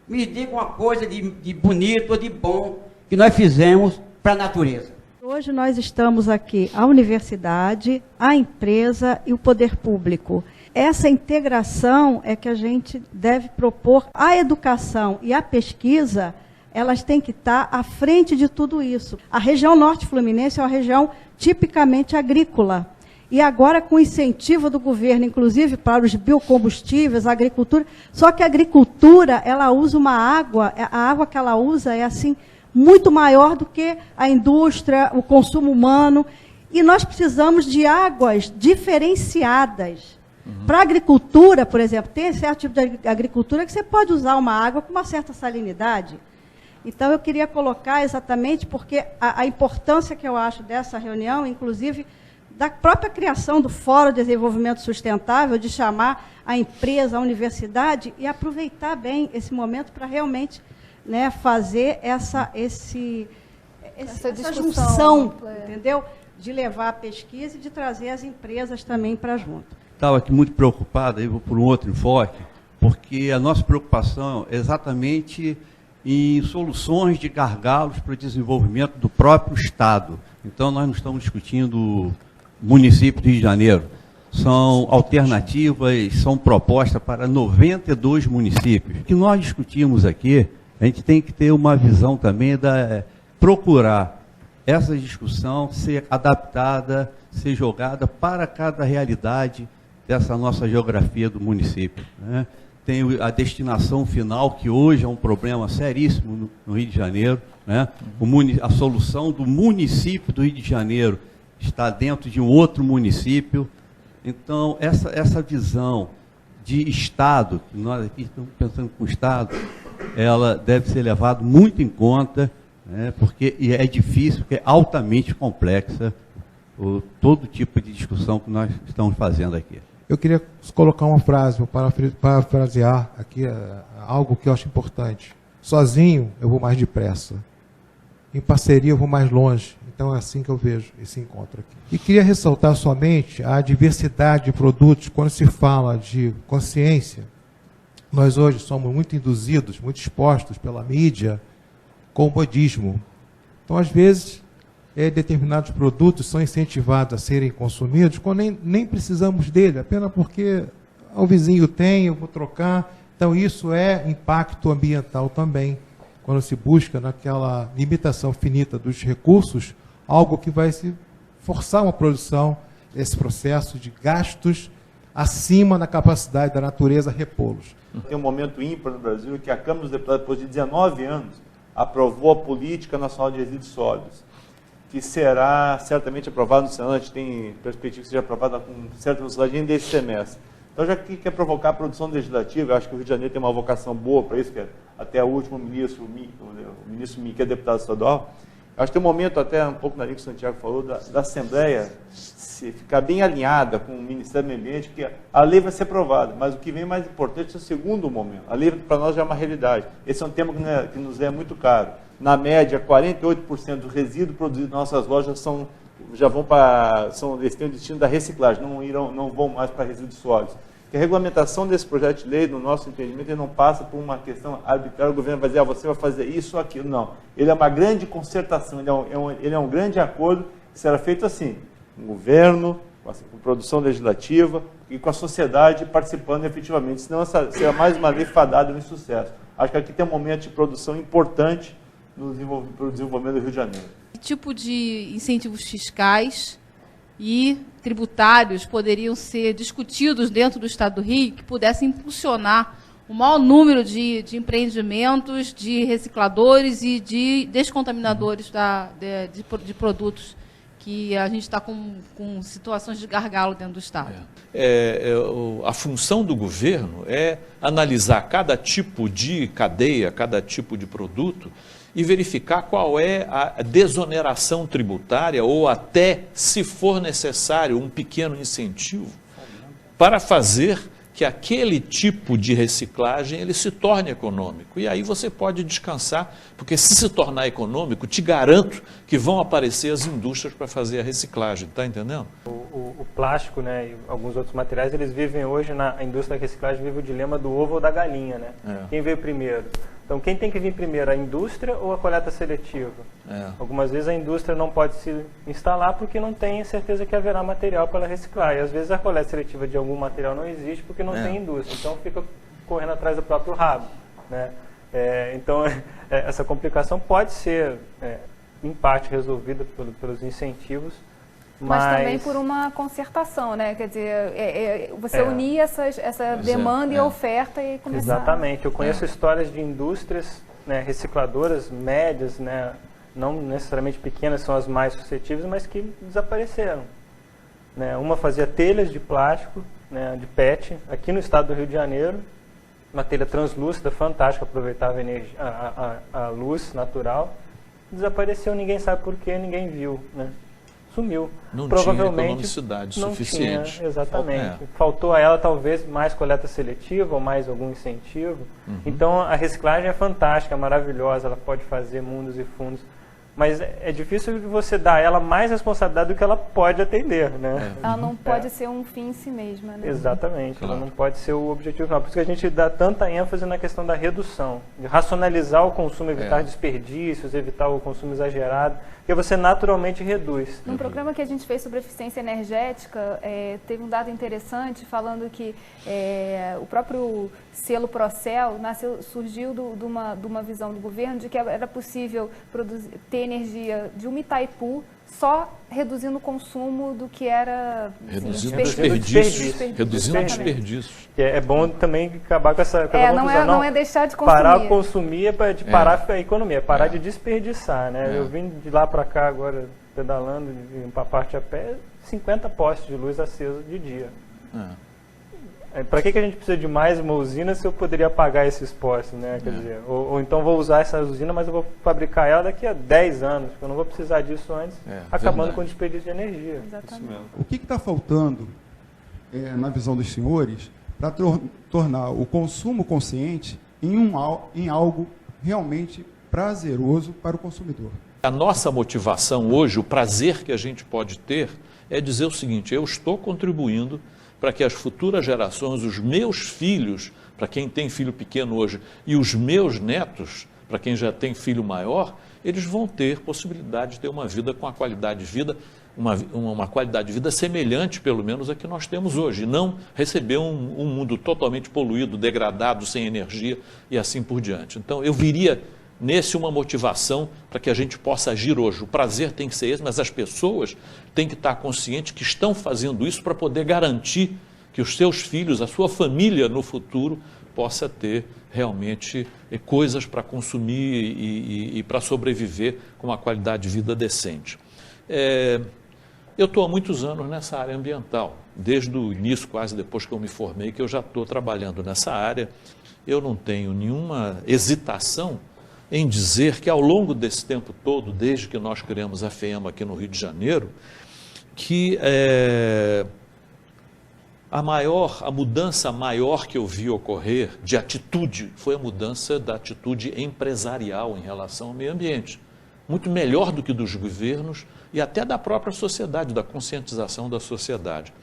Me diga uma coisa de bonito ou de bom que nós fizemos para a natureza. Hoje nós estamos aqui, a universidade, a empresa e o poder público. Essa integração é que a gente deve propor. A educação e a pesquisa, elas têm que estar à frente de tudo isso. A região norte fluminense é uma região tipicamente agrícola. E agora, com incentivo do governo, inclusive para os biocombustíveis, a agricultura, só que a agricultura, ela usa uma água, a água que ela usa é assim, muito maior do que a indústria, o consumo humano, e nós precisamos de águas diferenciadas. Para a agricultura, por exemplo, tem certo tipo de agricultura que você pode usar uma água com uma certa salinidade. Então, eu queria colocar exatamente porque a importância que eu acho dessa reunião, inclusive, da própria criação do Fórum de Desenvolvimento Sustentável, de chamar a empresa, a universidade, e aproveitar bem esse momento para realmente, né, fazer essa junção, entendeu? De levar a pesquisa e de trazer as empresas também para junto. Estava aqui muito preocupado, aí vou por um outro enfoque, porque a nossa preocupação é exatamente em soluções de gargalos para o desenvolvimento do próprio Estado. Então, nós não estamos discutindo município do Rio de Janeiro. São alternativas, são propostas para 92 municípios. O que nós discutimos aqui, a gente tem que ter uma visão também procurar essa discussão ser adaptada, ser jogada para cada realidade dessa nossa geografia do município, né? Tem a destinação final, que hoje é um problema seríssimo no Rio de Janeiro, né? A solução do município do Rio de Janeiro está dentro de um outro município. Então, essa visão de Estado, que nós aqui estamos pensando com o Estado, ela deve ser levada muito em conta, né? Porque é difícil, porque é altamente complexa todo tipo de discussão que nós estamos fazendo aqui. Eu queria colocar uma frase, vou parafrasear aqui algo que eu acho importante. Sozinho eu vou mais depressa, em parceria eu vou mais longe. Então é assim que eu vejo esse encontro aqui. E queria ressaltar somente a diversidade de produtos. Quando se fala de consciência, nós hoje somos muito induzidos, muito expostos pela mídia com o modismo. Então, às vezes, determinados produtos são incentivados a serem consumidos quando nem precisamos dele, apenas porque o vizinho tem, eu vou trocar. Então, isso é impacto ambiental também, quando se busca naquela limitação finita dos recursos, algo que vai se forçar uma produção, esse processo de gastos acima da capacidade da natureza repô-los. Tem um momento ímpar no Brasil que a Câmara dos Deputados, depois de 19 anos, aprovou a Política Nacional de Resíduos Sólidos, que será certamente aprovado no Senado. A gente tem perspectiva que seja aprovada com certa velocidade ainda esse semestre. Então, já que quer provocar a produção legislativa, eu acho que o Rio de Janeiro tem uma vocação boa para isso, que é até o último ministro, o ministro Mi, que é deputado estadual. Eu acho que tem um momento, até um pouco na linha que o Santiago falou, da Assembleia se ficar bem alinhada com o Ministério do Meio Ambiente, porque a lei vai ser aprovada, mas o que vem mais importante é o segundo momento. A lei, para nós, já é uma realidade. Esse é um tema que nos é muito caro. Na média, 48% do resíduo produzido nas nossas lojas eles têm o destino da reciclagem, não vão mais para resíduos sólidos. Que a regulamentação desse projeto de lei, no nosso entendimento, ele não passa por uma questão arbitrária, o governo vai dizer, você vai fazer isso ou aquilo. Não. Ele é uma grande concertação, ele é um grande acordo que será feito assim, com o governo, com produção legislativa e com a sociedade participando efetivamente, senão será mais uma lei fadada no insucesso. Acho que aqui tem um momento de produção importante para o desenvolvimento do Rio de Janeiro. Que tipo de incentivos fiscais e tributários poderiam ser discutidos dentro do Estado do Rio que pudessem impulsionar o maior número de empreendimentos, de recicladores e de descontaminadores de produtos que a gente está com situações de gargalo dentro do Estado? A função do governo é analisar cada tipo de cadeia, cada tipo de produto e verificar qual é a desoneração tributária ou até, se for necessário, um pequeno incentivo para fazer que aquele tipo de reciclagem ele se torne econômico. E aí você pode descansar, porque se tornar econômico, te garanto que vão aparecer as indústrias para fazer a reciclagem, está entendendo? O plástico, né, e alguns outros materiais, eles vivem hoje, a indústria da reciclagem vive o dilema do ovo ou da galinha, né? Quem veio primeiro? Então, quem tem que vir primeiro, a indústria ou a coleta seletiva? Algumas vezes a indústria não pode se instalar porque não tem certeza que haverá material para reciclar. E às vezes a coleta seletiva de algum material não existe porque não tem indústria. Então, fica correndo atrás do próprio rabo, né? Então, essa complicação pode ser, em parte, resolvida pelos incentivos. Mas também por uma concertação, né? Quer dizer, você unir essa demanda e oferta e começar... Exatamente. Eu conheço histórias de indústrias, né, recicladoras médias, né, não necessariamente pequenas, são as mais suscetíveis, mas que desapareceram. Né? Uma fazia telhas de plástico, né, de PET, aqui no estado do Rio de Janeiro, uma telha translúcida, fantástica, aproveitava a luz natural. Desapareceu, ninguém sabe por quê, ninguém viu, né? Sumiu. Não provavelmente tinha economicidade suficiente. Tinha, exatamente. Faltou a ela talvez mais coleta seletiva ou mais algum incentivo. Então a reciclagem é fantástica, maravilhosa, ela pode fazer mundos e fundos. Mas é difícil de você dar a ela mais responsabilidade do que ela pode atender, né? Ela não pode ser um fim em si mesma, né? Exatamente, claro. Ela não pode ser o objetivo final. Por isso que a gente dá tanta ênfase na questão da redução, de racionalizar o consumo, evitar desperdícios, evitar o consumo exagerado, porque você naturalmente reduz. Num programa que a gente fez sobre eficiência energética, teve um dado interessante falando que o próprio selo Procel surgiu de uma visão do governo de que era possível ter energia de uma Itaipu só reduzindo o consumo do que era... Reduzindo desperdícios. É bom também acabar com essa não é deixar de consumir. Parar de consumir é para parar a economia, parar de desperdiçar. Né? Eu vim de lá para cá agora, pedalando, para a parte a pé, 50 postes de luz acesos de dia. Para que a gente precisa de mais uma usina se eu poderia apagar esses postes, né? Quer dizer, ou então vou usar essa usina, mas eu vou fabricar ela daqui a 10 anos, porque eu não vou precisar disso antes, acabando com o desperdício de energia. Exatamente. O que está faltando, na visão dos senhores, para tornar o consumo consciente em algo realmente prazeroso para o consumidor? A nossa motivação hoje, o prazer que a gente pode ter, é dizer o seguinte: eu estou contribuindo para que as futuras gerações, os meus filhos, para quem tem filho pequeno hoje, e os meus netos, para quem já tem filho maior, eles vão ter possibilidade de ter uma vida com a qualidade de vida, uma qualidade de vida semelhante, pelo menos, a que nós temos hoje, e não receber um mundo totalmente poluído, degradado, sem energia e assim por diante. Então, eu viria nesse uma motivação para que a gente possa agir hoje. O prazer tem que ser esse, mas as pessoas têm que estar conscientes que estão fazendo isso para poder garantir que os seus filhos, a sua família no futuro, possa ter realmente coisas para consumir e para sobreviver com uma qualidade de vida decente. Eu estou há muitos anos nessa área ambiental, desde o início, quase depois que eu me formei, que eu já estou trabalhando nessa área. Eu não tenho nenhuma hesitação em dizer que ao longo desse tempo todo, desde que nós criamos a FEAMA aqui no Rio de Janeiro, que a mudança maior que eu vi ocorrer de atitude foi a mudança da atitude empresarial em relação ao meio ambiente. Muito melhor do que dos governos e até da própria sociedade, da conscientização da sociedade.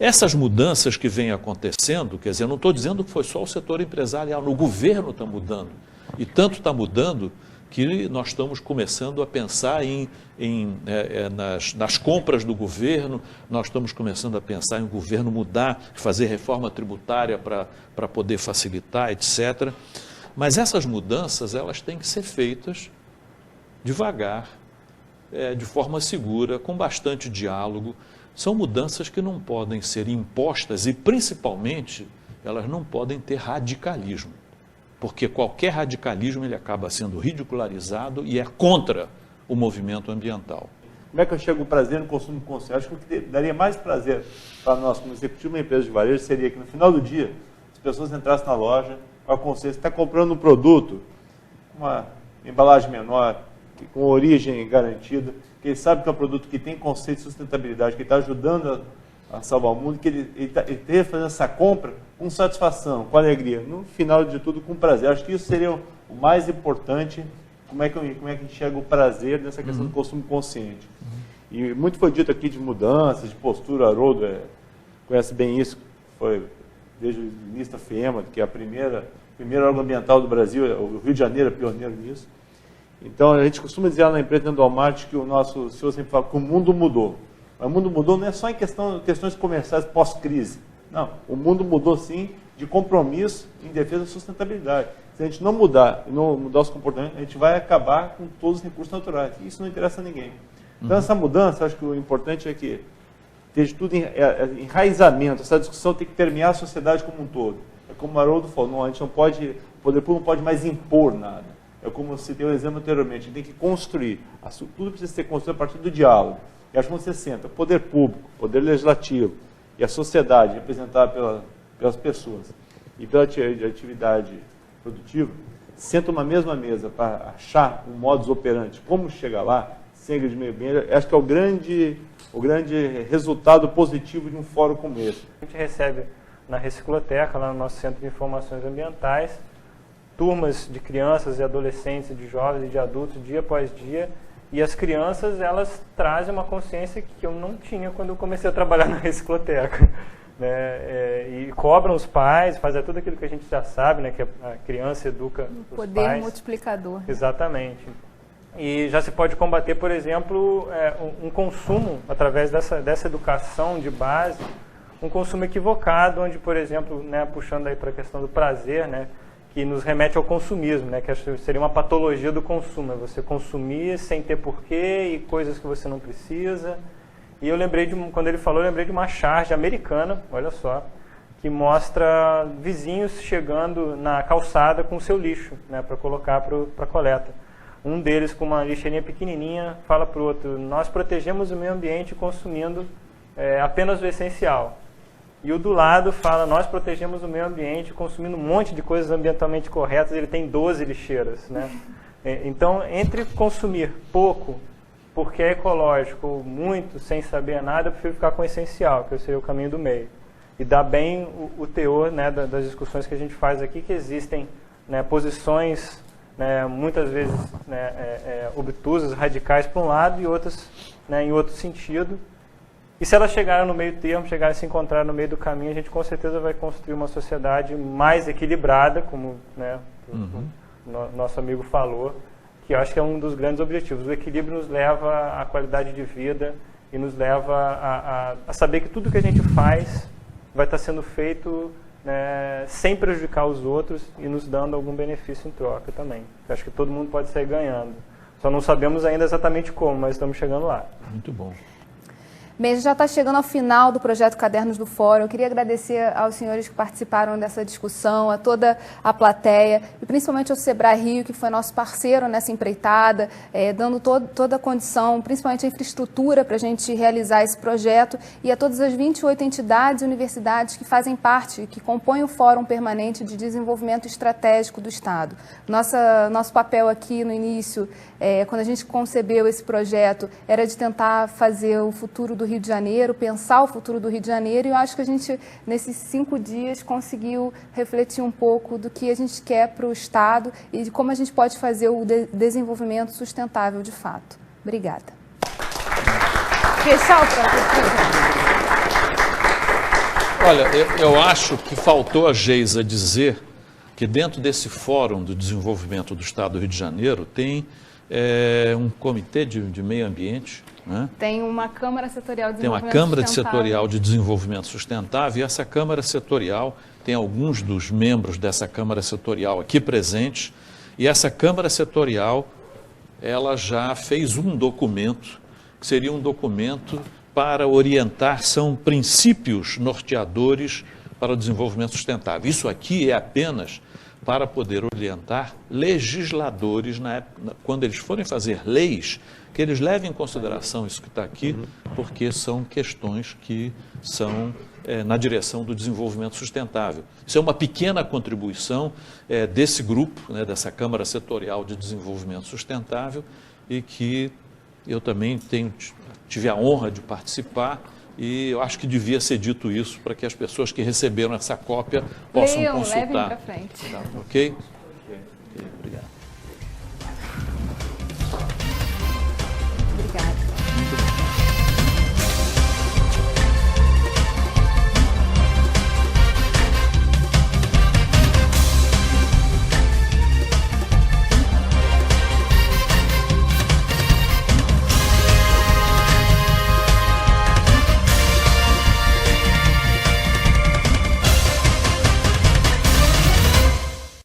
Essas mudanças que vêm acontecendo, quer dizer, eu não estou dizendo que foi só o setor empresarial, o governo está mudando. E tanto está mudando que nós estamos começando a pensar nas compras do governo, nós estamos começando a pensar em o governo mudar, fazer reforma tributária para poder facilitar, etc. Mas essas mudanças, elas têm que ser feitas devagar, de forma segura, com bastante diálogo. São mudanças que não podem ser impostas e, principalmente, elas não podem ter radicalismo. Porque qualquer radicalismo ele acaba sendo ridicularizado e é contra o movimento ambiental. Como é que eu chego ao prazer no consumo consciente? Acho que o que daria mais prazer para nós, como executivo de uma empresa de varejo, seria que no final do dia as pessoas entrassem na loja com a consciência, está comprando um produto, uma embalagem menor, com origem garantida, que ele sabe que é um produto que tem conceito de sustentabilidade, que está ajudando a salvar o mundo, que ele esteja fazendo essa compra com satisfação, com alegria, no final de tudo com prazer. Acho que isso seria o mais importante, como é que a gente enxerga o prazer nessa questão do consumo consciente. E muito foi dito aqui de mudanças, de postura. Haroldo conhece bem isso, foi desde o início da FEMA, que é a primeira órgão ambiental do Brasil, o Rio de Janeiro é pioneiro nisso. Então, a gente costuma dizer lá na empresa, dentro do Walmart, que o nosso senhor sempre fala que o mundo mudou. Mas o mundo mudou não é só em questões comerciais pós-crise. Não, o mundo mudou sim de compromisso em defesa da sustentabilidade. Se a gente não mudar os comportamentos, a gente vai acabar com todos os recursos naturais. E isso não interessa a ninguém. Então, essa mudança, acho que o importante é que esteja tudo em enraizamento. Essa discussão tem que permear a sociedade como um todo. É como o Haroldo falou, não, a gente não pode, o poder público não pode mais impor nada. É como eu citei o exemplo anteriormente, a gente tem que construir. Tudo precisa ser construído a partir do diálogo. E acho que quando você senta, o poder público, o poder legislativo e a sociedade representada pelas pessoas e pela atividade produtiva, sentam na mesma mesa para achar um modus operandi, como chegar lá, sem agredir meio bem, acho que é o grande resultado positivo de um fórum como esse. A gente recebe na Recicloteca, lá no nosso Centro de Informações Ambientais, turmas de crianças e adolescentes, de jovens e de adultos, dia após dia, e as crianças, elas trazem uma consciência que eu não tinha quando eu comecei a trabalhar na Recicloteca. Né? E cobram os pais, fazem tudo aquilo que a gente já sabe, né? Que a criança educa os pais. Poder multiplicador. Exatamente. E já se pode combater, por exemplo, um consumo, através dessa educação de base, um consumo equivocado, onde, por exemplo, né, puxando aí para a questão do prazer, né, que nos remete ao consumismo, né, que seria uma patologia do consumo, é você consumir sem ter porquê e coisas que você não precisa. E eu lembrei, quando ele falou, eu lembrei de uma charge americana, olha só, que mostra vizinhos chegando na calçada com o seu lixo, né, para colocar para coleta. Um deles, com uma lixeirinha pequenininha, fala para o outro: nós protegemos o meio ambiente consumindo apenas o essencial. E o do lado fala: nós protegemos o meio ambiente consumindo um monte de coisas ambientalmente corretas. Ele tem 12 lixeiras. Né? Então, entre consumir pouco, porque é ecológico, ou muito, sem saber nada, eu prefiro ficar com o essencial, que seria o caminho do meio. E dá bem o teor, né, das discussões que a gente faz aqui, que existem, né, posições, né, muitas vezes, né, obtusas, radicais para um lado e outras, né, em outro sentido. E se elas chegarem no meio termo, chegarem a se encontrar no meio do caminho, a gente com certeza vai construir uma sociedade mais equilibrada, como, né, o nosso amigo falou, que eu acho que é um dos grandes objetivos. O equilíbrio nos leva à qualidade de vida e nos leva a saber que tudo que a gente faz vai estar sendo feito, né, sem prejudicar os outros e nos dando algum benefício em troca também. Eu acho que todo mundo pode sair ganhando. Só não sabemos ainda exatamente como, mas estamos chegando lá. Muito bom. Bem, já está chegando ao final do projeto Cadernos do Fórum. Eu queria agradecer aos senhores que participaram dessa discussão, a toda a plateia e principalmente ao Sebrae Rio, que foi nosso parceiro nessa empreitada, dando toda a condição, principalmente a infraestrutura para a gente realizar esse projeto, e a todas as 28 entidades e universidades que fazem parte, que compõem o Fórum Permanente de Desenvolvimento Estratégico do Estado. Nosso papel aqui no início, quando a gente concebeu esse projeto, era de tentar fazer o futuro do Rio de Janeiro, pensar o futuro do Rio de Janeiro, e eu acho que a gente, nesses 5 dias, conseguiu refletir um pouco do que a gente quer para o Estado e de como a gente pode fazer o desenvolvimento sustentável de fato. Obrigada. Fechar o projeto. Olha, eu acho que faltou a Geisa dizer que dentro desse Fórum do Desenvolvimento do Estado do Rio de Janeiro tem um comitê de meio ambiente, né? Tem uma Câmara Setorial de Tem uma Câmara Setorial de Desenvolvimento Sustentável, e essa Câmara Setorial tem alguns dos membros dessa Câmara Setorial aqui presentes, e essa Câmara Setorial, ela já fez um documento, que seria um documento para orientar, são princípios norteadores para o desenvolvimento sustentável. Isso aqui é apenas para poder orientar legisladores, quando eles forem fazer leis, que eles levem em consideração isso que está aqui, porque são questões que são na direção do desenvolvimento sustentável. Isso é uma pequena contribuição desse grupo, né, dessa Câmara Setorial de Desenvolvimento Sustentável, e que eu também tive a honra de participar, e eu acho que devia ser dito isso para que as pessoas que receberam essa cópia possam consultar. Levem para frente. Tá, ok? Obrigado.